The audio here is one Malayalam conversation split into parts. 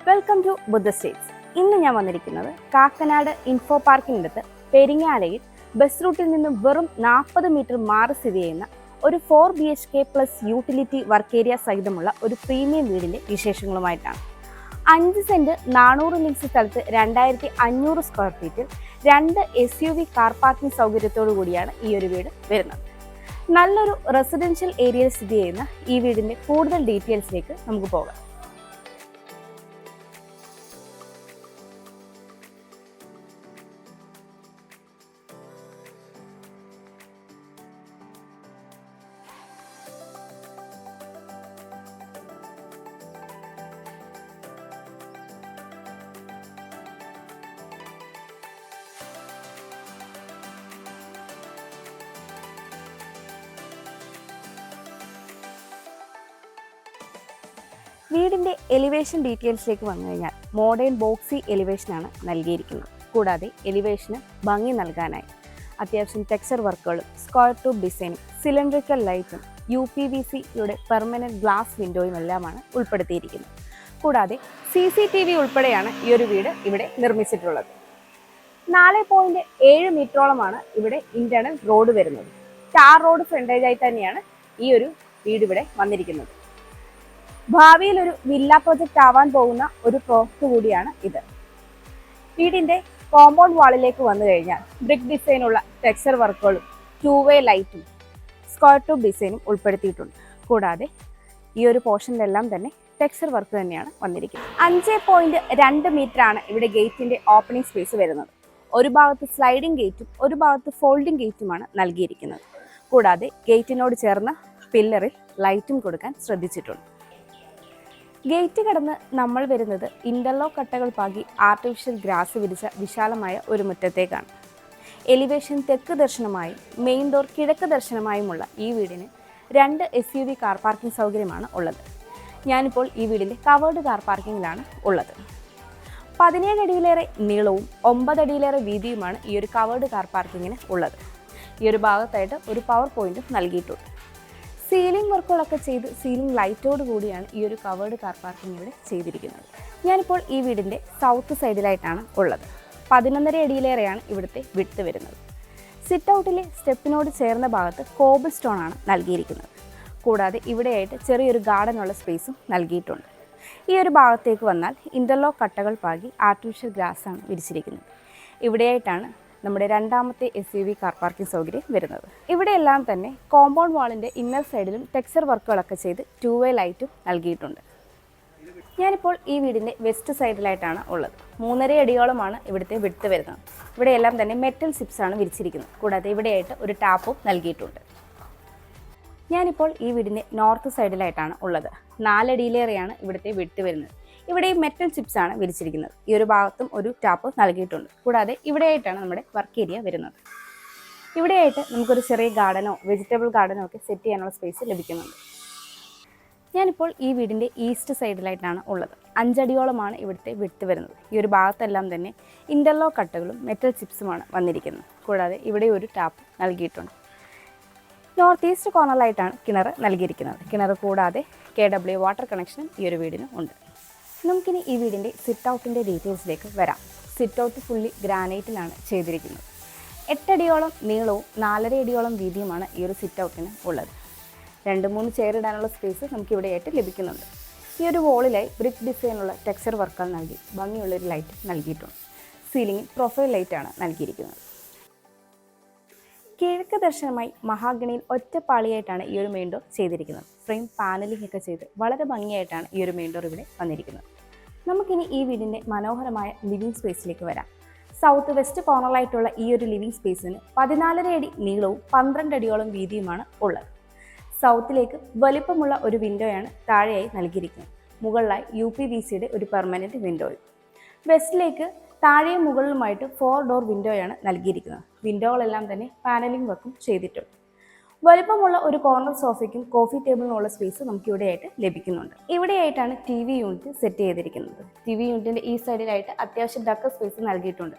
Welcome to Buddha States. ഇന്ന് ഞാൻ വന്നിരിക്കുന്നത് കാക്കനാട് ഇൻഫോ പാർക്കിനടുത്ത് പെരിങ്ങാലയിൽ ബസ് റൂട്ടിൽ നിന്നും വെറും 40 മീറ്റർ മാറി സ്ഥിതി ചെയ്യുന്ന ഒരു 4 BHK plus utility work area സഹിതമുള്ള ഒരു പ്രീമിയം വീടിൻ്റെ വിശേഷങ്ങളുമായിട്ടാണ്. 5 സെന്റ് 400 ലിങ്സ് സ്ഥലത്ത് 2500 സ്ക്വയർ ഫീറ്റിൽ 2 SUV കാർ പാർക്കിംഗ് സൗകര്യത്തോടു കൂടിയാണ് ഈ ഒരു വീട് വരുന്നത്. നല്ലൊരു റെസിഡൻഷ്യൽ ഏരിയയിൽ സ്ഥിതി ചെയ്യുന്ന ഈ വീടിൻ്റെ കൂടുതൽ ഡീറ്റെയിൽസിലേക്ക് നമുക്ക് പോകാം. വീടിൻ്റെ എലിവേഷൻ ഡീറ്റെയിൽസിലേക്ക് വന്നു കഴിഞ്ഞാൽ മോഡേൺ ബോക്സി എലിവേഷനാണ് നൽകിയിരിക്കുന്നത്. കൂടാതെ എലിവേഷന് ഭംഗി നൽകാനായി അത്യാവശ്യം ടെക്സ്ചർ വർക്കുകളും സ്ക്വയർ ട്യൂബ് ഡിസൈനും സിലിണ്ടറിക്കൽ ലൈറ്റും UPVCയുടെ പെർമനൻറ്റ് ഗ്ലാസ് വിൻഡോയും എല്ലാമാണ് ഉൾപ്പെടുത്തിയിരിക്കുന്നത്. കൂടാതെ CCTV ഉൾപ്പെടെയാണ് ഈ ഒരു വീട് ഇവിടെ നിർമ്മിച്ചിട്ടുള്ളത്. 4.7 മീറ്ററോളമാണ് ഇവിടെ ഇന്റേണൽ റോഡ് വരുന്നത്. ടാർ റോഡ് ഫ്രണ്ടേജായി തന്നെയാണ് ഈ ഒരു വീട് ഇവിടെ വന്നിരിക്കുന്നത്. ഭാവിയിൽ ഒരു വില്ല പ്രൊജക്റ്റ് ആവാൻ പോകുന്ന ഒരു പ്രോജക്റ്റ് കൂടിയാണ് ഇത്. വീടിന്റെ കോമ്പൗണ്ട് വാളിലേക്ക് വന്നു കഴിഞ്ഞാൽ ബ്രിക്ക് ഡിസൈനുള്ള ടെക്സ്ചർ വർക്കുകളും 2-വേ ലൈറ്റും സ്ക്വയർ ട്യൂബ് ഡിസൈനും ഉൾപ്പെടുത്തിയിട്ടുണ്ട്. കൂടാതെ ഈ ഒരു പോർഷനിലെല്ലാം തന്നെ ടെക്സ്ചർ വർക്ക് തന്നെയാണ് വന്നിരിക്കുന്നത്. 5.2 മീറ്റർ ആണ് ഇവിടെ ഗേറ്റിന്റെ ഓപ്പണിംഗ് സ്പേസ് വരുന്നത്. ഒരു ഭാഗത്ത് സ്ലൈഡിംഗ് ഗേറ്റും ഒരു ഭാഗത്ത് ഫോൾഡിംഗ് ഗേറ്റുമാണ് നൽകിയിരിക്കുന്നത്. കൂടാതെ ഗേറ്റിനോട് ചേർന്ന് പില്ലറിൽ ലൈറ്റും കൊടുക്കാൻ ശ്രദ്ധിച്ചിട്ടുണ്ട്. ഗേറ്റ് കടന്ന് നമ്മൾ വരുന്നത് ഇന്റർലോക്ക് കട്ടകൾ പാകി ആർട്ടിഫിഷ്യൽ ഗ്രാസ് വിരിച്ച വിശാലമായ ഒരു മുറ്റത്തേക്കാണ്. എലിവേഷൻ തെക്ക് ദർശനമായും മെയിൻ ഡോർ കിഴക്ക് ദർശനമായുമുള്ള ഈ വീടിന് 2 SUV കാർ പാർക്കിംഗ് സൗകര്യമാണ് ഉള്ളത്. ഞാനിപ്പോൾ ഈ വീടിൻ്റെ കവേർഡ് കാർ പാർക്കിങ്ങിലാണ് ഉള്ളത്. 17 അടിയിലേറെ നീളവും 9 അടിയിലേറെ വീതിയുമാണ് ഈ ഒരു കവേർഡ് കാർ പാർക്കിങ്ങിന് ഉള്ളത്. ഈ ഒരു ഭാഗത്തായിട്ട് ഒരു പവർ പോയിന്റും നൽകിയിട്ടുണ്ട്. സീലിംഗ് വർക്കുകളൊക്കെ ചെയ്ത് സീലിംഗ് ലൈറ്റോട് കൂടിയാണ് ഈ ഒരു കവേർഡ് കാർ പാർക്കിംഗ് ഇവിടെ ചെയ്തിരിക്കുന്നത്. ഞാനിപ്പോൾ ഈ വീടിൻ്റെ സൗത്ത് സൈഡിലായിട്ടാണ് ഉള്ളത്. 11.5 അടിയിലേറെയാണ് ഇവിടുത്തെ വിഡ്ത്ത് വരുന്നത്. സിറ്റ് ഔട്ടിലെ സ്റ്റെപ്പിനോട് ചേർന്ന ഭാഗത്ത് കോബിൾ സ്റ്റോൺ ആണ് നൽകിയിരിക്കുന്നത്. കൂടാതെ ഇവിടെയായിട്ട് ചെറിയൊരു ഗാർഡനുള്ള സ്പേസും നൽകിയിട്ടുണ്ട്. ഈ ഒരു ഭാഗത്തേക്ക് വന്നാൽ ഇൻ്റർലോക്ക് കട്ടകൾ പാകി ആർട്ടിഫിഷ്യൽ ഗ്രാസ് ആണ് വിരിച്ചിരിക്കുന്നത്. ഇവിടെയായിട്ടാണ് നമ്മുടെ രണ്ടാമത്തെ SUV കാർ പാർക്കിംഗ് സൗകര്യം വരുന്നത്. ഇവിടെയെല്ലാം തന്നെ കോമ്പൗണ്ട് വാളിൻ്റെ ഇന്നർ സൈഡിലും ടെക്സ്ചർ വർക്കുകളൊക്കെ ചെയ്ത് 2-വേ ലൈറ്റും നൽകിയിട്ടുണ്ട്. ഞാനിപ്പോൾ ഈ വീടിൻ്റെ വെസ്റ്റ് സൈഡിലായിട്ടാണ് ഉള്ളത്. 3.5 അടിയോളമാണ് ഇവിടുത്തെ വിഡ്ത്ത് വരുന്നത്. ഇവിടെയെല്ലാം തന്നെ മെറ്റൽ സിപ്സാണ് വിരിച്ചിരിക്കുന്നത്. കൂടാതെ ഇവിടെയായിട്ട് ഒരു ടാപ്പും നൽകിയിട്ടുണ്ട്. ഞാനിപ്പോൾ ഈ വീടിൻ്റെ നോർത്ത് സൈഡിലായിട്ടാണ് ഉള്ളത്. 4 അടിയിലേറെയാണ് ഇവിടുത്തെ വിഡ്ത്ത് വരുന്നത്. ഇവിടെ മെറ്റൽ ചിപ്സ് ആണ് വിരിച്ചിരിക്കുന്നത്. ഈ ഒരു ഭാഗത്തും ഒരു ടാപ്പ് നൽകിയിട്ടുണ്ട്. കൂടാതെ ഇവിടെയായിട്ടാണ് നമ്മുടെ വർക്ക് ഏരിയ വരുന്നത്. ഇവിടെയായിട്ട് നമുക്കൊരു ചെറിയ ഗാർഡനോ വെജിറ്റബിൾ ഗാർഡനോ ഒക്കെ സെറ്റ് ചെയ്യാനുള്ള സ്പേസ് ലഭിക്കുന്നുണ്ട്. ഞാനിപ്പോൾ ഈ വീടിൻ്റെ ഈസ്റ്റ് സൈഡിലായിട്ടാണ് ഉള്ളത്. 5 അടിയോളമാണ് ഇവിടുത്തെ വിഡ്ത്ത് വരുന്നത്. ഈ ഒരു ഭാഗത്തെല്ലാം തന്നെ ഇൻ്റർലോക്ക് കട്ടകളും മെറ്റൽ ചിപ്സുമാണ് വന്നിരിക്കുന്നത്. കൂടാതെ ഇവിടെ ഒരു ടാപ്പ് നൽകിയിട്ടുണ്ട്. നോർത്ത് ഈസ്റ്റ് കോർണറിലായിട്ടാണ് കിണർ നൽകിയിരിക്കുന്നത്. കിണർ കൂടാതെ KW വാട്ടർ കണക്ഷനും ഈ ഒരു വീടിന് ഉണ്ട്. നമുക്കിനി ഈ വീടിൻ്റെ സിറ്റ് ഔട്ടിൻ്റെ ഡീറ്റെയിൽസിലേക്ക് വരാം. സിറ്റ് ഔട്ട് ഫുള്ളി ഗ്രാനൈറ്റിലാണ് ചെയ്തിരിക്കുന്നത്. 8 അടിയോളം നീളവും 4.5 അടിയോളം വീതിയുമാണ് ഈ ഒരു സിറ്റ് ഔട്ടിന് ഉള്ളത്. 2-3 ചെയർ ഇടാനുള്ള സ്പേസ് നമുക്കിവിടെയായിട്ട് ലഭിക്കുന്നുണ്ട്. ഈ ഒരു വോളിലായി ബ്രിക്ക് ഡിസൈനുള്ള ടെക്സ്ചർ വർക്കുകൾ നൽകി ഭംഗിയുള്ളൊരു ലൈറ്റ് നൽകിയിട്ടുണ്ട്. സീലിംഗിൽ പ്രൊഫൈൽ ലൈറ്റാണ് നൽകിയിരിക്കുന്നത്. കിഴക്ക് ദർശനമായി മഹാഗണിയിൽ ഒറ്റപ്പാളിയായിട്ടാണ് ഈ ഒരു മെയിൻ ഡോർ ചെയ്തിരിക്കുന്നത്. ഫ്രെയിം പാനലിംഗ് ഒക്കെ ചെയ്ത് വളരെ ഭംഗിയായിട്ടാണ് ഈ ഒരു മെയിൻ ഡോർ ഇവിടെ വന്നിരിക്കുന്നത്. നമുക്കിനി ഈ വീടിൻ്റെ മനോഹരമായ ലിവിംഗ് സ്പേസിലേക്ക് വരാം. സൗത്ത് വെസ്റ്റ് കോർണറായിട്ടുള്ള ഈ ഒരു ലിവിംഗ് സ്പേസിന് 14.5 അടി നീളവും 12 അടിയോളം വീതിയുമാണ് ഉള്ളത്. സൗത്തിലേക്ക് വലിപ്പമുള്ള ഒരു വിൻഡോയാണ് താഴെയായി നൽകിയിരിക്കുന്നത്. മുകളിലായി UPVCയുടെ ഒരു പെർമനൻറ്റ് വിൻഡോയും. വെസ്റ്റിലേക്ക് താഴെയും മുകളിലുമായിട്ട് 4 ഡോർ വിൻഡോയാണ് നൽകിയിരിക്കുന്നത്. വിൻഡോകളെല്ലാം തന്നെ പാനലിംഗ് വർക്കും ചെയ്തിട്ടുണ്ട്. വലിപ്പമുള്ള ഒരു കോർണർ സോഫയ്ക്കും കോഫി ടേബിളിനുള്ള സ്പേസ് നമുക്കിവിടെയായിട്ട് ലഭിക്കുന്നുണ്ട്. ഇവിടെയായിട്ടാണ് TV യൂണിറ്റ് സെറ്റ് ചെയ്തിരിക്കുന്നത്. TV യൂണിറ്റിൻ്റെ ഈ സൈഡിലായിട്ട് അത്യാവശ്യം ഡക്കർ സ്പേസ് നൽകിയിട്ടുണ്ട്.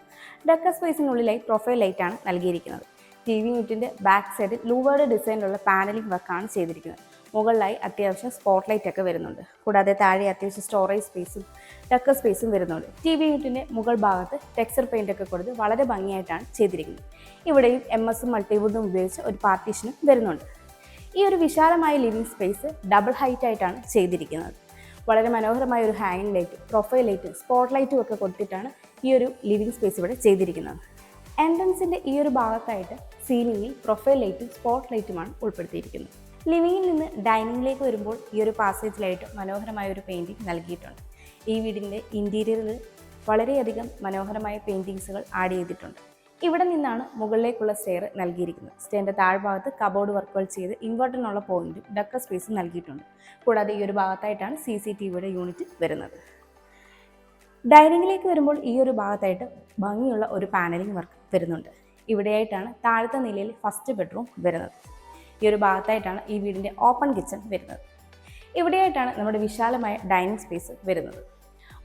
ഡക്കർ സ്പേസിനുള്ളിലായി പ്രൊഫൈൽ ലൈറ്റാണ് നൽകിയിരിക്കുന്നത്. TV യൂണിറ്റിൻ്റെ ബാക്ക് സൈഡിൽ ലൂവേർഡ് ഡിസൈനിലുള്ള പാനലിംഗ് വർക്കാണ് ചെയ്തിരിക്കുന്നത്. മുകളിലായി അത്യാവശ്യം സ്പോട്ട് ലൈറ്റ് ഒക്കെ വരുന്നുണ്ട്. കൂടാതെ താഴെ അത്യാവശ്യം സ്റ്റോറേജ് സ്പേസും ഡക്കർ സ്പേസും വരുന്നുണ്ട്. ടി വി യൂണിറ്റിൻ്റെ മുകൾ ഭാഗത്ത് ടെക്സ്ചർ പെയിൻ്റ് ഒക്കെ കൊടുത്ത് വളരെ ഭംഗിയായിട്ടാണ് ചെയ്തിരിക്കുന്നത്. ഇവിടെയും MS മൾട്ടിവുഡും ഉപയോഗിച്ച് ഒരു പാർട്ടീഷനും വരുന്നുണ്ട്. ഈ ഒരു വിശാലമായ ലിവിംഗ് സ്പേസ് ഡബിൾ ഹൈറ്റ് ആയിട്ടാണ് ചെയ്തിരിക്കുന്നത്. വളരെ മനോഹരമായ ഒരു ഹാങ്ങിങ് ലൈറ്റ്, പ്രൊഫൈൽ ലൈറ്റ്, സ്പോട്ട് ലൈറ്റും ഒക്കെ കൊടുത്തിട്ടാണ് ഈ ഒരു ലിവിംഗ് സ്പേസ് ഇവിടെ ചെയ്തിരിക്കുന്നത്. എൻട്രൻസിൻ്റെ ഈ ഒരു ഭാഗത്തായിട്ട് സീലിംഗിൽ പ്രൊഫൈൽ ലൈറ്റും സ്പോട്ട് ലൈറ്റുമാണ് ഉൾപ്പെടുത്തിയിരിക്കുന്നത്. ലിവിങ്ങിൽ നിന്ന് ഡൈനിങ്ങിലേക്ക് വരുമ്പോൾ ഈ ഒരു പാസേജിലായിട്ട് മനോഹരമായ ഒരു പെയിൻറ്റിങ് നൽകിയിട്ടുണ്ട്. ഈ വീടിൻ്റെ ഇൻറ്റീരിയറിൽ വളരെയധികം മനോഹരമായ പെയിൻറ്റിങ്സുകൾ ആഡ് ചെയ്തിട്ടുണ്ട്. ഇവിടെ നിന്നാണ് മുകളിലേക്കുള്ള സ്റ്റെയർ നൽകിയിരിക്കുന്നത്. സ്റ്റെയറിൻ്റെ താഴ്ഭാഗത്ത് കബോർഡ് വർക്കുകൾ ചെയ്ത് ഇൻവെർട്ടറിനുള്ള പോയിന്റും ഡക്കർ സ്പേസും നൽകിയിട്ടുണ്ട്. കൂടാതെ ഈ ഒരു ഭാഗത്തായിട്ടാണ് CCTVയുടെ യൂണിറ്റ് വരുന്നത്. ഡൈനിങ്ങിലേക്ക് വരുമ്പോൾ ഈ ഒരു ഭാഗത്തായിട്ട് ഭംഗിയുള്ള ഒരു പാനലിംഗ് വർക്ക് വരുന്നുണ്ട്. ഇവിടെയായിട്ടാണ് താഴത്തെ നിലയിൽ ഫസ്റ്റ് ബെഡ്റൂം വരുന്നത്. ഈ ഒരു ഭാഗത്തായിട്ടാണ് ഈ വീടിൻ്റെ ഓപ്പൺ കിച്ചൺ വരുന്നത്. ഇവിടെയായിട്ടാണ് നമ്മുടെ വിശാലമായ ഡൈനിങ് സ്പേസ് വരുന്നത്.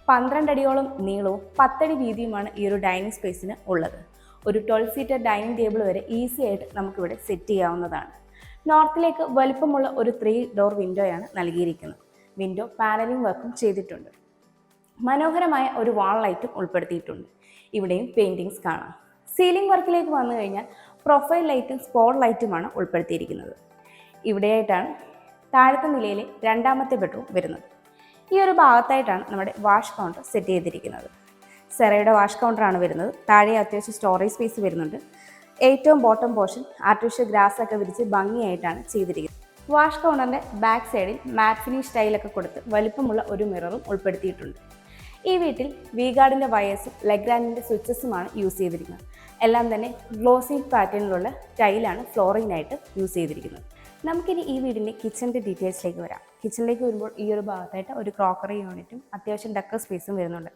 12 അടിയോളം നീളവും 10 അടി വീതിയുമാണ് ഈ ഒരു ഡൈനിങ് സ്പേസിന് ഉള്ളത്. ഒരു 12 സീറ്റർ ഡൈനിങ് ടേബിൾ വരെ ഈസി ആയിട്ട് നമുക്കിവിടെ സെറ്റ് ചെയ്യാവുന്നതാണ്. നോർത്തിലേക്ക് വലുപ്പമുള്ള ഒരു 3 ഡോർ വിൻഡോയാണ് നൽകിയിരിക്കുന്നത്. വിൻഡോ പാനലിംഗ് വർക്കും ചെയ്തിട്ടുണ്ട്. മനോഹരമായ ഒരു വാൾ ലൈറ്റും ഉൾപ്പെടുത്തിയിട്ടുണ്ട്. ഇവിടെയും പെയിൻറ്റിങ്സ് കാണാം. സീലിംഗ് വർക്കിലേക്ക് വന്നു കഴിഞ്ഞാൽ പ്രൊഫൈൽ ലൈറ്റും സ്പോട്ട് ലൈറ്റുമാണ് ഉൾപ്പെടുത്തിയിരിക്കുന്നത്. ഇവിടെയായിട്ടാണ് താഴത്തെ നിലയിലെ രണ്ടാമത്തെ ബെഡ്റൂം വരുന്നത്. ഈ ഒരു ഭാഗത്തായിട്ടാണ് നമ്മുടെ വാഷ് കൗണ്ടർ സെറ്റ് ചെയ്തിരിക്കുന്നത്. സെറയുടെ വാഷ് കൗണ്ടറാണ് വരുന്നത്. താഴെ അത്യാവശ്യം സ്റ്റോറേജ് സ്പേസ് വരുന്നുണ്ട്. ഏറ്റവും ബോട്ടം പോർഷൻ ആർട്ടിഫിഷ്യൽ ഗ്രാസ് ഒക്കെ വിരിച്ച് ഭംഗിയായിട്ടാണ് ചെയ്തിരിക്കുന്നത്. വാഷ് കൗണ്ടറിൻ്റെ ബാക്ക് സൈഡിൽ മാറ്റ് ഫിനിഷ് ടൈലൊക്കെ കൊടുത്ത് വലിപ്പമുള്ള ഒരു മിററും ഉൾപ്പെടുത്തിയിട്ടുണ്ട്. ഈ വീട്ടിൽ വി-ഗാർഡിൻ്റെ വയേഴ്സും ലെഗ്രാൻഡിൻ്റെ സ്വിച്ചസുമാണ് യൂസ് ചെയ്തിരിക്കുന്നത്. എല്ലാം തന്നെ ഗ്ലോസി പാറ്റേണിലുള്ള ടൈലാണ് ഫ്ലോറിങ്ങിനായിട്ട് യൂസ് ചെയ്തിരിക്കുന്നത്. നമുക്കിനി ഈ വീടിൻ്റെ കിച്ചണിൻ്റെ ഡീറ്റെയിൽസിലേക്ക് വരാം. കിച്ചണിലേക്ക് വരുമ്പോൾ ഈ ഒരു ഭാഗത്തായിട്ട് ഒരു ക്രോക്കറി യൂണിറ്റും അത്യാവശ്യം ഡക്കർ സ്പേസും വരുന്നുണ്ട്.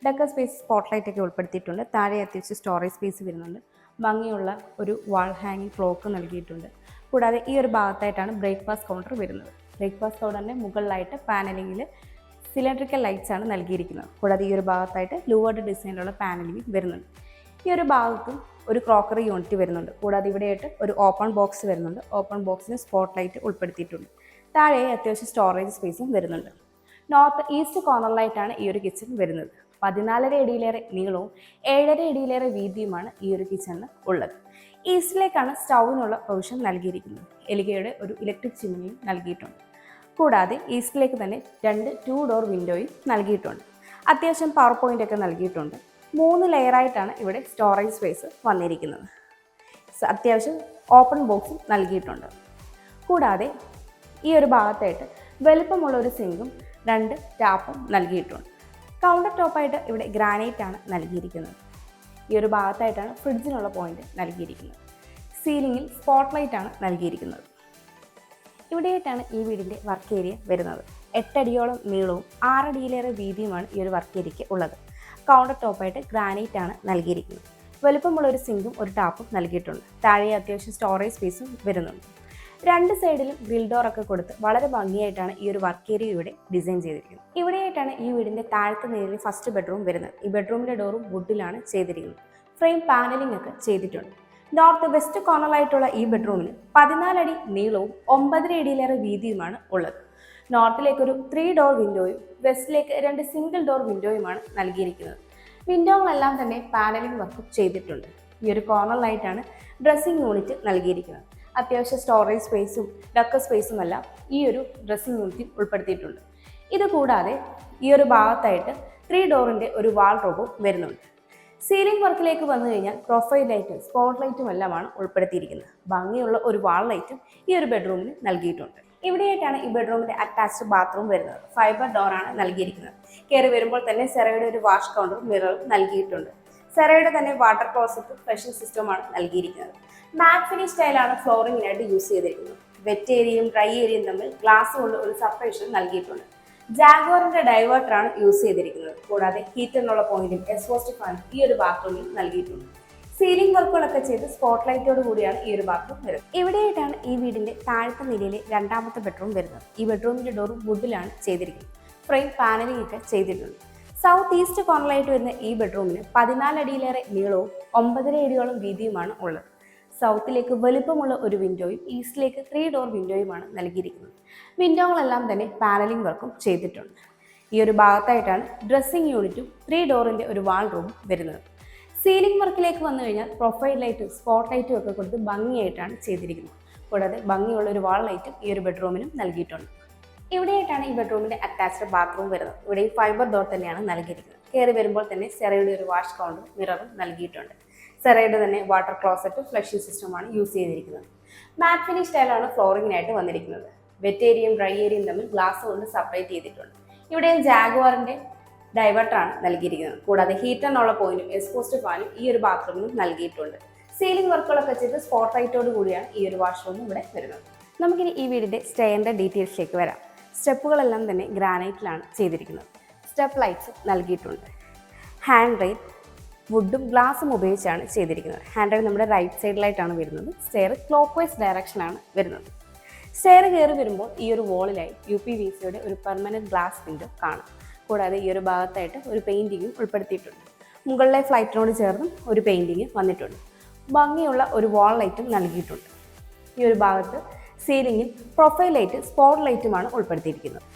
ഡക്കർ സ്പേസ് സ്പോട്ട് ലൈറ്റൊക്കെ ഉൾപ്പെടുത്തിയിട്ടുണ്ട്. താഴെ അത്യാവശ്യം സ്റ്റോറേജ് സ്പേസ് വരുന്നുണ്ട്. ഭംഗിയുള്ള ഒരു വാൾ ഹാങ്ങിങ് ക്ലോക്ക് നൽകിയിട്ടുണ്ട്. കൂടാതെ ഈ ഒരു ഭാഗത്തായിട്ടാണ് ബ്രേക്ക്ഫാസ്റ്റ് കൗണ്ടർ വരുന്നത്. ബ്രേക്ക്ഫാസ്റ്റ് കൗണ്ടറിൻ്റെ മുകളിലായിട്ട് പാനലിങ്ങിൽ സിലിണ്ടറിക്കൽ ലൈറ്റ്സ് ആണ് നൽകിയിരിക്കുന്നത്. കൂടാതെ ഈ ഒരു ഭാഗത്തായിട്ട് ലൂവേർഡ് ഡിസൈനിലുള്ള പാനലിംഗ് വരുന്നുണ്ട്. ഈ ഒരു ഭാഗത്തും ഒരു ക്രോക്കറി യൂണിറ്റ് വരുന്നുണ്ട്. കൂടാതെ ഇവിടെയായിട്ട് ഒരു ഓപ്പൺ ബോക്സ് വരുന്നുണ്ട്. ഓപ്പൺ ബോക്സിന് സ്പോട്ട് ലൈറ്റ് ഉൾപ്പെടുത്തിയിട്ടുണ്ട്. താഴെ അത്യാവശ്യം സ്റ്റോറേജ് സ്പേസും വരുന്നുണ്ട്. നോർത്ത് ഈസ്റ്റ് കോർണറിലായിട്ടാണ് ഈ ഒരു കിച്ചൺ വരുന്നത്. 14.5 അടിയിലേറെ നീളവും 7.5 അടിയിലേറെ വീതിയുമാണ് ഈ ഒരു കിച്ചണിന് ഉള്ളത്. ഈസ്റ്റിലേക്കാണ് സ്റ്റൗവിനുള്ള പ്രൊവിഷൻ നൽകിയിരിക്കുന്നത്. എലിഗയുടെ ഒരു ഇലക്ട്രിക് ചിമ്മിനിയും നൽകിയിട്ടുണ്ട്. കൂടാതെ ഈസ്റ്റിലേക്ക് തന്നെ 2 2 ഡോർ വിൻഡോയും നൽകിയിട്ടുണ്ട്. അത്യാവശ്യം പവർ പോയിന്റ് ഒക്കെ നൽകിയിട്ടുണ്ട്. 3 ലെയറായിട്ടാണ് ഇവിടെ സ്റ്റോറേജ് സ്പേസ് വന്നിരിക്കുന്നത്. അത്യാവശ്യം ഓപ്പൺ ബോക്സും നൽകിയിട്ടുണ്ട്. കൂടാതെ ഈ ഒരു ഭാഗത്തായിട്ട് വലുപ്പമുള്ള ഒരു സിങ്കും 2 ടാപ്പും നൽകിയിട്ടുണ്ട്. കൗണ്ടർ ടോപ്പായിട്ട് ഇവിടെ ഗ്രാനൈറ്റ് ആണ് നൽകിയിരിക്കുന്നത്. ഈ ഒരു ഭാഗത്തായിട്ടാണ് ഫ്രിഡ്ജിനുള്ള പോയിന്റ് നൽകിയിരിക്കുന്നത്. സീലിംഗിൽ സ്പോട്ട് ലൈറ്റ് ആണ് നൽകിയിരിക്കുന്നത്. ഇവിടെയായിട്ടാണ് ഈ വീടിൻ്റെ വർക്ക് ഏരിയ വരുന്നത്. 8 അടിയോളം നീളവും 6 അടിയിലേറെ വീതിയുമാണ് ഈ ഒരു വർക്ക് ഏരിയയ്ക്ക് ഉള്ളത്. കൗണ്ടർ ടോപ്പായിട്ട് ഗ്രാനൈറ്റ് ആണ് നൽകിയിരിക്കുന്നത്. വലുപ്പമുള്ള ഒരു സിങ്കും ഒരു ടാപ്പും നൽകിയിട്ടുണ്ട്. താഴെ അത്യാവശ്യം സ്റ്റോറേജ് സ്പേസും വരുന്നുണ്ട്. 2 സൈഡിലും ഗ്രിൽ ഡോറൊക്കെ കൊടുത്ത് വളരെ ഭംഗിയായിട്ടാണ് ഈ ഒരു വർക്ക് ഏരിയ ഇവിടെ ഡിസൈൻ ചെയ്തിരിക്കുന്നത്. ഇവിടെയായിട്ടാണ് ഈ വീടിൻ്റെ താഴത്തെ നിലയിൽ ഫസ്റ്റ് ബെഡ്റൂം വരുന്നത്. ഈ ബെഡ്റൂമിൻ്റെ ഡോറും വുഡിലാണ് ചെയ്തിരിക്കുന്നത്. ഫ്രെയിം പാനലിംഗ് ഒക്കെ ചെയ്തിട്ടുണ്ട്. നോർത്ത് വെസ്റ്റ് കോർണറായിട്ടുള്ള ഈ ബെഡ്റൂമിന് 14 അടി നീളവും 9.5 അടിയിലേറെ വീതിയുമാണ് ഉള്ളത്. നോർത്തിലേക്ക് ഒരു 3 ഡോർ വിൻഡോയും വെസ്റ്റിലേക്ക് 2 സിംഗിൾ ഡോർ വിൻഡോയുമാണ് നൽകിയിരിക്കുന്നത്. വിൻഡോകളെല്ലാം തന്നെ പാനലിംഗ് വർക്ക് ചെയ്തിട്ടുണ്ട്. ഈ ഒരു കോർണറിലായിട്ടാണ് ഡ്രസ്സിംഗ് യൂണിറ്റ് നൽകിയിരിക്കുന്നത്. അത്യാവശ്യം സ്റ്റോറേജ് സ്പേസും ഡക്കർ സ്പേസും എല്ലാം ഈ ഒരു ഡ്രസ്സിംഗ് യൂണിറ്റിൽ ഉൾപ്പെടുത്തിയിട്ടുണ്ട്. ഇത് കൂടാതെ ഈ ഒരു ഭാഗത്തായിട്ട് 3 ഡോറിൻ്റെ ഒരു വാൾഡ്രോബും വരുന്നുണ്ട്. സീലിംഗ് വർക്കിലേക്ക് വന്നു കഴിഞ്ഞാൽ പ്രൊഫൈൽ ലൈറ്റും സ്പോട്ട് ലൈറ്റും എല്ലാമാണ് ഉൾപ്പെടുത്തിയിരിക്കുന്നത്. ഭംഗിയുള്ള ഒരു വാൾ ലൈറ്റും ഈ ഒരു ബെഡ്റൂമിന് നൽകിയിട്ടുണ്ട്. ഇവിടെയായിട്ടാണ് ഈ ബെഡ്റൂമിൻ്റെ അറ്റാച്ച്ഡ് ബാത്റൂം വരുന്നത്. ഫൈബർ ഡോറാണ് നൽകിയിരിക്കുന്നത്. കയറി വരുമ്പോൾ തന്നെ സെറയുടെ ഒരു വാഷ് കൗണ്ടറും മിററും നൽകിയിട്ടുണ്ട്. സെറയുടെ തന്നെ വാട്ടർ ക്ലോസറ്റും ഫ്ലഷിംഗ് സിസ്റ്റമാണ് നൽകിയിരിക്കുന്നത്. മാറ്റ് ഫിനിഷ് സ്റ്റൈലാണ് ഫ്ലോറിങ്ങിനായിട്ട് യൂസ് ചെയ്തിരിക്കുന്നത്. വെറ്റ് ഏരിയയും ഡ്രൈ ഏരിയയും തമ്മിൽ ഗ്ലാസ് കൊണ്ട് ഒരു സെപ്പറേഷൻ നൽകിയിട്ടുണ്ട്. ജാഗ്വാറിന്റെ ഡൈവേർട്ടറാണ് യൂസ് ചെയ്തിരിക്കുന്നത്. കൂടാതെ ഹീറ്ററിനുള്ള പോയിന്റും എക്സ്ഹോസ്റ്റ് ഫാനും ഈ ഒരു ബാത്റൂമിൽ നൽകിയിട്ടുണ്ട്. സീലിംഗ് വർക്കുകളൊക്കെ ചെയ്ത് സ്പോട്ട് ലൈറ്റോട് കൂടിയാണ് ഈ ഒരു ബാത്റൂം വരുന്നത്. ഇവിടെയായിട്ടാണ് ഈ വീടിന്റെ താഴത്തെ നിലയിലെ രണ്ടാമത്തെ ബെഡ്റൂം വരുന്നത്. ഈ ബെഡ്റൂമിന്റെ ഡോറും വുഡിലാണ് ചെയ്തിരിക്കുന്നത്. ഫ്രെയിം പാനലിംഗ് ഒക്കെ ചെയ്തിട്ടുണ്ട്. സൗത്ത് ഈസ്റ്റ് കോർണറായിട്ട് വരുന്ന ഈ ബെഡ്റൂമിന് 14 അടിയിലേറെ നീളവും 9.5 അടിയോളം വീതിയുമാണ് ഉള്ളത്. സൗത്തിലേക്ക് വലുപ്പമുള്ള ഒരു വിൻഡോയും ഈസ്റ്റിലേക്ക് 3 ഡോർ വിൻഡോയുമാണ് നൽകിയിരിക്കുന്നത്. വിൻഡോകളെല്ലാം തന്നെ പാനലിംഗ് വർക്കും ചെയ്തിട്ടുണ്ട്. ഈ ഒരു ഭാഗത്തായിട്ടാണ് ഡ്രസ്സിംഗ് യൂണിറ്റും 3 ഡോറിൻ്റെ ഒരു വാൾ റൂമും വരുന്നത്. സീലിംഗ് വർക്കിലേക്ക് വന്നു കഴിഞ്ഞാൽ പ്രൊഫൈൽ ലൈറ്റും സ്പോട്ട് ലൈറ്റും ഒക്കെ കൊടുത്ത് ഭംഗിയായിട്ടാണ് ചെയ്തിരിക്കുന്നത്. കൂടാതെ ഭംഗിയുള്ള ഒരു വാൾ ലൈറ്റും ഈ ഒരു ബെഡ്റൂമിനും നൽകിയിട്ടുണ്ട്. ഇവിടെയായിട്ടാണ് ഈ ബെഡ്റൂമിൻ്റെ അറ്റാച്ച്ഡ് ബാത്റൂം വരുന്നത്. ഇവിടെ ഈ ഫൈബർ ഡോർ തന്നെയാണ് നൽകിയിരിക്കുന്നത്. കയറി വരുമ്പോൾ തന്നെ സെറയുടെ ഒരു വാഷ് കൗണ്ടറും മിററും നൽകിയിട്ടുണ്ട്. സെറയുടെ തന്നെ വാട്ടർ ക്ലോസറ്റും ഫ്ലഷിംഗ് സിസ്റ്റമാണ് യൂസ് ചെയ്തിരിക്കുന്നത്. മാറ്റ് ഫിനിഷ് സ്റ്റൈലാണ് ഫ്ലോറിങ്ങിനായിട്ട് വന്നിരിക്കുന്നത്. വെറ്റ് ഏരിയയും ഡ്രൈ ഏരിയയും തമ്മിൽ ഗ്ലാസ് കൊണ്ട് സെപ്പറേറ്റ് ചെയ്തിട്ടുണ്ട്. ഇവിടെയും ജാഗ്വാറിൻ്റെ ഡൈവർട്ടറാണ് നൽകിയിരിക്കുന്നത്. കൂടാതെ ഹീറ്ററിനുള്ള പോയിന്റും എക്സ്പോസ്റ്റ് ഫാനും ഈ ഒരു ബാത്റൂമിനും നൽകിയിട്ടുണ്ട്. സീലിംഗ് വർക്കുകളൊക്കെ ചെയ്ത് സ്പോട്ട് ലൈറ്റോട് കൂടിയാണ് ഈ ഒരു വാഷ്റൂം ഇവിടെ വരുന്നത്. നമുക്കിനി ഈ വീടിൻ്റെ സ്റ്റെയറിൻ്റെ ഡീറ്റെയിൽസിലേക്ക് വരാം. സ്റ്റെപ്പുകളെല്ലാം തന്നെ ഗ്രാനൈറ്റിലാണ് ചെയ്തിരിക്കുന്നത്. സ്റ്റെപ്പ് ലൈറ്റ്സ് നൽകിയിട്ടുണ്ട്. ഹാൻഡ് റെയിൽ വുഡും ഗ്ലാസും ഉപയോഗിച്ചാണ് ചെയ്തിരിക്കുന്നത്. ഹാൻഡ് റെയിൽ നമ്മുടെ റൈറ്റ് സൈഡിലായിട്ടാണ് വരുന്നത്. സ്റ്റെയർ ക്ലോക്ക് വൈസ് ഡയറക്ഷനാണ് വരുന്നത്. സ്റ്റെയർ കയറി വരുമ്പോൾ ഈ ഒരു വോളിലായി UPVCയുടെ ഒരു പെർമനൻറ്റ് ഗ്ലാസ് വിൻഡോ കാണാം. കൂടാതെ ഈ ഒരു ഭാഗത്തായിട്ട് ഒരു പെയിൻറ്റിങ്ങും ഉൾപ്പെടുത്തിയിട്ടുണ്ട്. മുകളിലെ ഫ്ലൈറ്റിനോട് ചേർന്നും ഒരു പെയിൻറ്റിങ് വന്നിട്ടുണ്ട്. ഭംഗിയുള്ള ഒരു വാൾ ലൈറ്റും നൽകിയിട്ടുണ്ട്. ഈ ഒരു ഭാഗത്ത് സീലിംഗിൽ പ്രൊഫൈൽ ലൈറ്റ് സ്പോട്ട് ലൈറ്റുമാണ് ഉൾപ്പെടുത്തിയിരിക്കുന്നത്.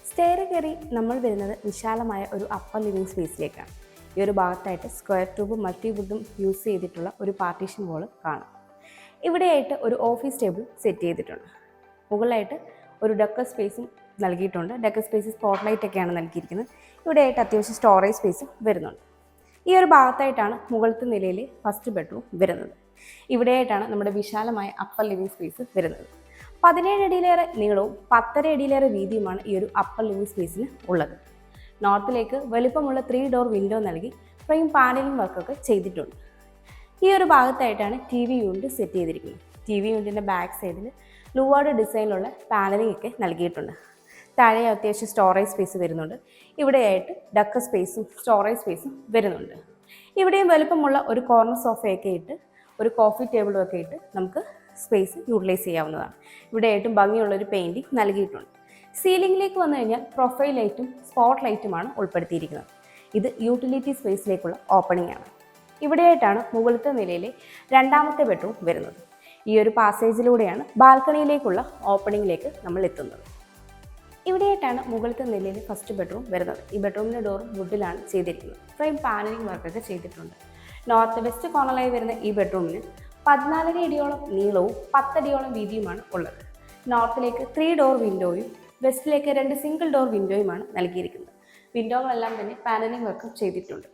സ്റ്റെയർ കയറി നമ്മൾ വരുന്നത് വിശാലമായ ഒരു അപ്പർ ലിവിംഗ് സ്പേസിലേക്കാണ്. ഈ ഒരു ഭാഗത്തായിട്ട് സ്ക്വയർ ട്യൂബും മൾട്ടിവുഡും യൂസ് ചെയ്തിട്ടുള്ള ഒരു പാർട്ടീഷൻ വാൾ കാണാം. ഇവിടെയായിട്ട് ഒരു ഓഫീസ് ടേബിൾ സെറ്റ് ചെയ്തിട്ടുണ്ട്. മുകളിലായിട്ട് ഒരു ഡെക്കർ സ്പേസും നൽകിയിട്ടുണ്ട്. ഡെക്കർ സ്പേസ് സ്പോട്ട് ലൈറ്റ് ഒക്കെയാണ് നൽകിയിരിക്കുന്നത്. ഇവിടെയായിട്ട് അത്യാവശ്യം സ്റ്റോറേജ് സ്പേസും വരുന്നുണ്ട്. ഈ ഒരു ഭാഗത്തായിട്ടാണ് മുകളിലത്തെ നിലയിലെ ഫസ്റ്റ് ബെഡ്റൂം വരുന്നത്. ഇവിടെയായിട്ടാണ് നമ്മുടെ വിശാലമായ അപ്പർ ലിവിംഗ് സ്പേസ് വരുന്നത്. 17 അടിയിലേറെ നീളവും 10.5 അടിയിലേറെ വീതിയുമാണ് ഈ ഒരു അപ്പർ ലിവിംഗ് സ്പേസിന് ഉള്ളത്. നോർത്തിലേക്ക് വലിപ്പമുള്ള 3 ഡോർ വിൻഡോ നൽകി ഫ്രെയിം പാനലിംഗ് വർക്കൊക്കെ ചെയ്തിട്ടുണ്ട്. ഈ ഒരു ഭാഗത്തായിട്ടാണ് TV യൂണിറ്റ് സെറ്റ് ചെയ്തിരിക്കുന്നത്. TV യൂണിറ്റിൻ്റെ ബാക്ക് സൈഡിൽ ലൂവാർഡ് ഡിസൈനിലുള്ള പാനലിംഗ് ഒക്കെ നൽകിയിട്ടുണ്ട്. താഴെ അത്യാവശ്യം സ്റ്റോറേജ് സ്പേസ് വരുന്നുണ്ട്. ഇവിടെയായിട്ട് ഡക്കർ സ്പേസും സ്റ്റോറേജ് സ്പേസും വരുന്നുണ്ട്. ഇവിടെയും വലുപ്പമുള്ള ഒരു കോർണർ സോഫയൊക്കെ ഇട്ട് ഒരു കോഫി ടേബിളും ഒക്കെ ഇട്ട് നമുക്ക് സ്പേസ് യൂട്ടിലൈസ് ചെയ്യാവുന്നതാണ്. ഇവിടെയായിട്ടും ഭംഗിയുള്ളൊരു പെയിൻറ്റിങ് നൽകിയിട്ടുണ്ട്. സീലിംഗിലേക്ക് വന്നു കഴിഞ്ഞാൽ പ്രൊഫൈൽ ലൈറ്റും സ്പോട്ട് ലൈറ്റുമാണ് ഉൾപ്പെടുത്തിയിരിക്കുന്നത്. ഇത് യൂട്ടിലിറ്റി സ്പേസിലേക്കുള്ള ഓപ്പണിംഗ് ആണ്. ഇവിടെയായിട്ടാണ് മുകളിലത്തെ നിലയിലെ രണ്ടാമത്തെ ബെഡ്റൂം വരുന്നത്. ഈ ഒരു പാസേജിലൂടെയാണ് ബാൽക്കണിയിലേക്കുള്ള ഓപ്പണിംഗിലേക്ക് നമ്മൾ എത്തുന്നത്. ഇവിടെയായിട്ടാണ് മുകളിലത്തെ നിലയിലെ ഫസ്റ്റ് ബെഡ്റൂം വരുന്നത്. ഈ ബെഡ്റൂമിൻ്റെ ഡോറും വുഡിലാണ് ചെയ്തിരിക്കുന്നത്. ഫ്രെയിം പാനലിംഗ് വർക്കൊക്കെ ചെയ്തിട്ടുണ്ട്. നോർത്ത് വെസ്റ്റ് കോർണറായി വരുന്ന ഈ ബെഡ്റൂമിന് 14 അടിയോളം നീളവും 10 അടിയോളം വീതിയുമാണ് ഉള്ളത്. നോർത്തിലേക്ക് 3 ഡോർ വിൻഡോയും വെസ്റ്റിലേക്ക് 2 സിംഗിൾ ഡോർ വിൻഡോയുമാണ് നൽകിയിരിക്കുന്നത്. വിൻഡോകളെല്ലാം തന്നെ പാനലിംഗ് വർക്കും ചെയ്തിട്ടുണ്ട്.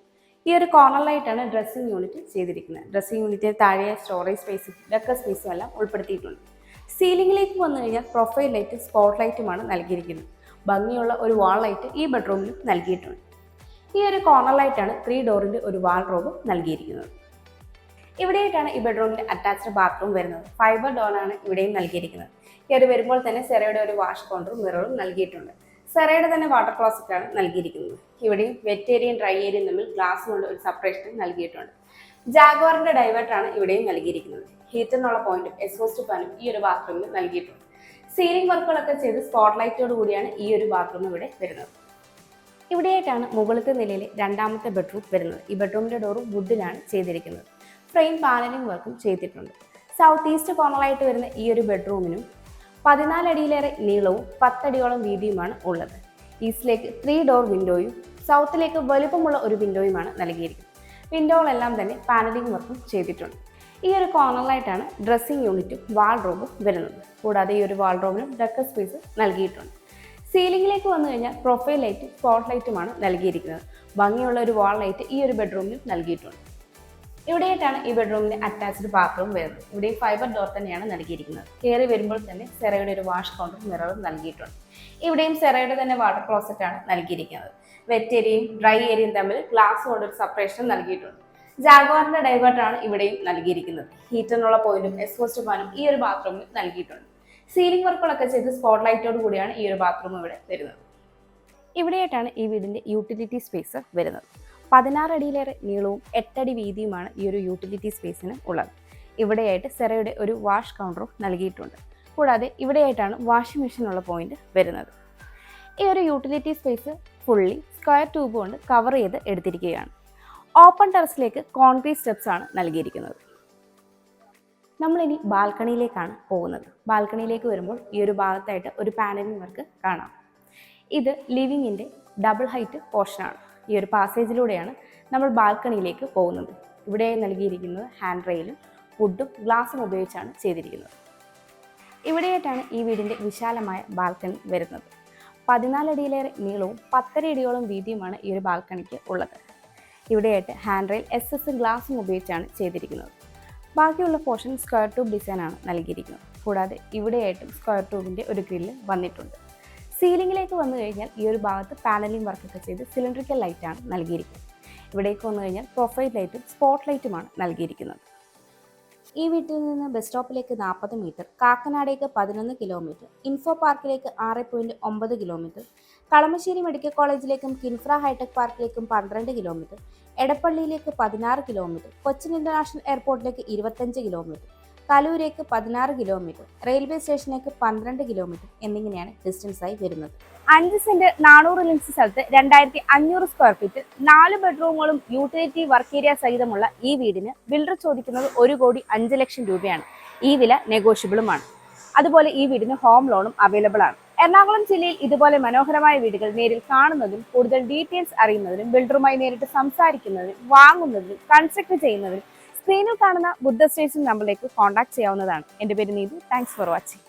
ഈ ഒരു കോർണറിലായിട്ടാണ് ഡ്രസ്സിംഗ് യൂണിറ്റ് ചെയ്തിരിക്കുന്നത്. ഡ്രസ്സിംഗ് യൂണിറ്റിന് താഴെ സ്റ്റോറേജ് സ്പേസും ഡെക്കർ സ്പേസും എല്ലാം ഉൾപ്പെടുത്തിയിട്ടുണ്ട്. സീലിംഗിലേക്ക് വന്നു കഴിഞ്ഞാൽ പ്രൊഫൈൽ ലൈറ്റ് സ്പോട്ട് ലൈറ്റുമാണ് നൽകിയിരിക്കുന്നത്. ഭംഗിയുള്ള ഒരു വാൾ ലൈറ്റ് ഈ ബെഡ്റൂമിലും നൽകിയിട്ടുണ്ട്. ഈ ഒരു കോർണറിലായിട്ടാണ് 3 ഡോറിൻ്റെ ഒരു വാൾ റൂമും നൽകിയിരിക്കുന്നത്. ഇവിടെയായിട്ടാണ് ഈ ബെഡ്റൂമിൻ്റെ അറ്റാച്ച്ഡ് ബാത്റൂം വരുന്നത്. ഫൈബർ ഡോറാണ് ഇവിടെയും നൽകിയിരിക്കുന്നത്. കയറി വരുമ്പോൾ തന്നെ സെറയുടെ ഒരു വാഷ് കൗണ്ടറും മിററും നൽകിയിട്ടുണ്ട്. സെറയുടെ തന്നെ വാട്ടർ ക്ലോസറ്റാണ് നൽകിയിരിക്കുന്നത്. ഇവിടെയും വെറ്റ് ഏരിയയും ഡ്രൈ ഏരിയയും തമ്മിൽ ഗ്ലാസ് കൊണ്ട് ഒരു സെപ്പറേഷൻ നൽകിയിട്ടുണ്ട്. ജാഗ്വാറിൻ്റെ ഡൈവേർട്ടറാണ് ഇവിടെയും നൽകിയിരിക്കുന്നത്. ഹീറ്ററിനുള്ള പോയിന്റും എക്സ്പോസ്റ്റ് ഫാനും ഈ ഒരു ബാത്റൂമിൽ നൽകിയിട്ടുണ്ട്. സീലിംഗ് വർക്കുകളൊക്കെ ചെയ്ത് സ്പോട്ട് ലൈറ്റോട് കൂടിയാണ് ഈ ഒരു ബാത്റൂം ഇവിടെ വരുന്നത്. ഇവിടെയായിട്ടാണ് മുകളിലത്തെ നിലയിലെ രണ്ടാമത്തെ ബെഡ്റൂം വരുന്നത്. ഈ ബെഡ്റൂമിൻ്റെ ഡോറും വുഡിലാണ് ചെയ്തിരിക്കുന്നത്. ഫ്രെയിം പാനലിംഗ് വർക്കും ചെയ്തിട്ടുണ്ട്. സൗത്ത് ഈസ്റ്റ് കോർണറായിട്ട് വരുന്ന ഈ ഒരു ബെഡ്റൂമിനും 14 അടിയിലേറെ നീളവും 10 അടിയോളം വീതിയുമാണ് ഉള്ളത്. ഈസ്റ്റിലേക്ക് 3 ഡോർ വിൻഡോയും സൗത്തിലേക്ക് വലുപ്പമുള്ള ഒരു വിൻഡോയുമാണ് നൽകിയിരിക്കുന്നത്. വിൻഡോകളെല്ലാം തന്നെ പാനലിംഗ് വർക്കും ചെയ്തിട്ടുണ്ട്. ഈ ഒരു കോർണറിലായിട്ടാണ് ഡ്രസ്സിംഗ് യൂണിറ്റും വാൾ റൂമും വരുന്നത്. കൂടാതെ ഈ ഒരു വാൾ റൂമിനും ഡെക്കർ സ്പേസ് നൽകിയിട്ടുണ്ട്. സീലിംഗിലേക്ക് വന്നു കഴിഞ്ഞാൽ പ്രൊഫൈൽ ലൈറ്റ് സ്പോട്ട് ലൈറ്റുമാണ് നൽകിയിരിക്കുന്നത്. ഭംഗിയുള്ള ഒരു വാൾ ലൈറ്റ് ഈ ഒരു ബെഡ്റൂമിലും നൽകിയിട്ടുണ്ട്. ഇവിടെയായിട്ടാണ് ഈ ബെഡ്റൂമിൻ്റെ അറ്റാച്ച്ഡ് ബാത്റൂം വരുന്നത്. ഇവിടെ ഫൈബർ ഡോർ തന്നെയാണ് നൽകിയിരിക്കുന്നത്. കയറി വരുമ്പോൾ തന്നെ സെറയുടെ ഒരു വാഷ് കൗണ്ടറും മിററും നൽകിയിട്ടുണ്ട്. ഇവിടെയും സെറയുടെ തന്നെ വാട്ടർ ക്ലോസറ്റാണ് നൽകിയിരിക്കുന്നത്. വെറ്റ് ഏരിയയും ഡ്രൈ ഏരിയയും തമ്മിൽ ഗ്ലാസ് കൊണ്ടൊരു സെപ്പറേഷൻ നൽകിയിട്ടുണ്ട്. ജാഗ്വാറിൻ്റെ ഡൈവേർട്ടറാണ് ഇവിടെയും നൽകിയിരിക്കുന്നത്. ഹീറ്ററിനുള്ള പോയിന്റും എക്സ്പോസ്റ്റ് ഫാനും ഈ ഒരു ബാത്റൂമിൽ നൽകിയിട്ടുണ്ട്. സീലിംഗ് വർക്കുകളൊക്കെ ചെയ്ത് സ്പോട്ട് ലൈറ്റോട് കൂടിയാണ് ഈ ഒരു ബാത്റൂം ഇവിടെ വരുന്നത്. ഇവിടെയായിട്ടാണ് ഈ വീടിൻ്റെ യൂട്ടിലിറ്റി സ്പേസ് വരുന്നത്. 16 അടിയിലേറെ നീളവും 8 അടി വീതിയുമാണ് ഈ ഒരു യൂട്ടിലിറ്റി സ്പേസിന് ഉള്ളത്. ഇവിടെയായിട്ട് സെറയുടെ ഒരു വാഷ് കൗണ്ടറും നൽകിയിട്ടുണ്ട്. കൂടാതെ ഇവിടെയായിട്ടാണ് വാഷിംഗ് മെഷീനുള്ള പോയിന്റ് വരുന്നത്. ഈ ഒരു utility space fully square tube കൊണ്ട് കവർ ചെയ്ത് എടുത്തിരിക്കുകയാണ്. ഓപ്പൺ ടെറസിലേക്ക് കോൺക്രീറ്റ് സ്റ്റെപ്സ് ആണ് നൽകിയിരിക്കുന്നത്. നമ്മളിനി ബാൽക്കണിയിലേക്കാണ് പോകുന്നത്. ബാൽക്കണിയിലേക്ക് വരുമ്പോൾ ഈ ഒരു ഭാഗത്തായിട്ട് ഒരു പാനലിംഗ് വർക്ക് കാണാം. ഇത് ലിവിങ്ങിൻ്റെ ഡബിൾ ഹൈറ്റ് പോർഷനാണ്. ഈ ഒരു പാസേജിലൂടെയാണ് നമ്മൾ ബാൽക്കണിയിലേക്ക് പോകുന്നത്. ഇവിടെ നൽകിയിരിക്കുന്നത് ഹാൻഡ് റെയിലും വുഡും ഗ്ലാസും ഉപയോഗിച്ചാണ് ചെയ്തിരിക്കുന്നത്. ഇവിടെയായിട്ടാണ് ഈ വീടിൻ്റെ വിശാലമായ ബാൽക്കണി വരുന്നത്. 14 അടിയിലേറെ നീളവും 10.5 അടിയോളം വീതിയുമാണ് ഈ ഒരു ബാൽക്കണിക്ക് ഉള്ളത്. ഇവിടെയായിട്ട് ഹാൻഡ് റെയിൽ SS ഗ്ലാസും ഉപയോഗിച്ചാണ് ചെയ്തിരിക്കുന്നത്. ബാക്കിയുള്ള പോർഷൻ സ്ക്വയർ ട്യൂബ് ഡിസൈനാണ് നൽകിയിരിക്കുന്നത്. കൂടാതെ ഇവിടെയായിട്ടും സ്ക്വയർ ട്യൂബിൻ്റെ ഒരു ഗ്രില്ല് വന്നിട്ടുണ്ട്. സീലിംഗിലേക്ക് വന്നു കഴിഞ്ഞാൽ ഈ ഒരു ഭാഗത്ത് പാനലിംഗ് വർക്കൊക്കെ ചെയ്ത് സിലിണ്ടറിക്കൽ ലൈറ്റാണ് നൽകിയിരിക്കുന്നത്. ഇവിടേക്ക് വന്നു കഴിഞ്ഞാൽ പ്രൊഫൈൽ ലൈറ്റും സ്പോട്ട് ലൈറ്റുമാണ് നൽകിയിരിക്കുന്നത്. ഈ വീട്ടിൽ നിന്ന് ബസ് സ്റ്റോപ്പിലേക്ക് 40 മീറ്റർ, കാക്കനാടേക്ക് 11 കിലോമീറ്റർ, ഇൻഫോ പാർക്കിലേക്ക് 6.9 കിലോമീറ്റർ, കളമശ്ശേരി മെഡിക്കൽ കോളേജിലേക്കും കിൻഫ്ര ഹൈടെക് പാർക്കിലേക്കും 12 കിലോമീറ്റർ, എടപ്പള്ളിയിലേക്ക് 16 കിലോമീറ്റർ, കൊച്ചിൻ ഇന്റർനാഷണൽ എയർപോർട്ടിലേക്ക് 25 കിലോമീറ്റർ, കലൂരേക്ക് 16 കിലോമീറ്റർ, റെയിൽവേ സ്റ്റേഷനിലേക്ക് 12 കിലോമീറ്റർ എന്നിങ്ങനെയാണ് ഡിസ്റ്റൻസായി വരുന്നത്. 5 സെന്റ് 400 ലിൻസ് സ്ഥലത്ത് 2500 സ്ക്വയർ ഫീറ്റിൽ 4 ബെഡ്റൂമുകളും യൂട്ടിലിറ്റി വർക്ക് ഏരിയ സഹിതമുള്ള ഈ വീടിന് ബിൽഡർ ചോദിക്കുന്നത് 1,05,00,000 രൂപയാണ്. ഈ വില നെഗോഷ്യബിളുമാണ്. അതുപോലെ ഈ വീടിന് ഹോം ലോണും അവൈലബിൾ ആണ്. എറണാകുളം ജില്ലയിൽ ഇതുപോലെ മനോഹരമായ വീടുകൾ നേരിൽ കാണുന്നതിനും കൂടുതൽ ഡീറ്റെയിൽസ് അറിയുന്നതിനും ബിൽഡറുമായി നേരിട്ട് സംസാരിക്കുന്നതിനും വാങ്ങുന്നതിനും കൺസ്ട്രക്ട് ചെയ്യുന്നതിനും സ്ക്രീനിൽ കാണുന്ന ബുദ്ധ സ്റ്റേഷൻ നമ്പറിലേക്ക് കോൺടാക്ട് ചെയ്യാവുന്നതാണ്. എൻ്റെ പേര് നീതു. Thanks for watching.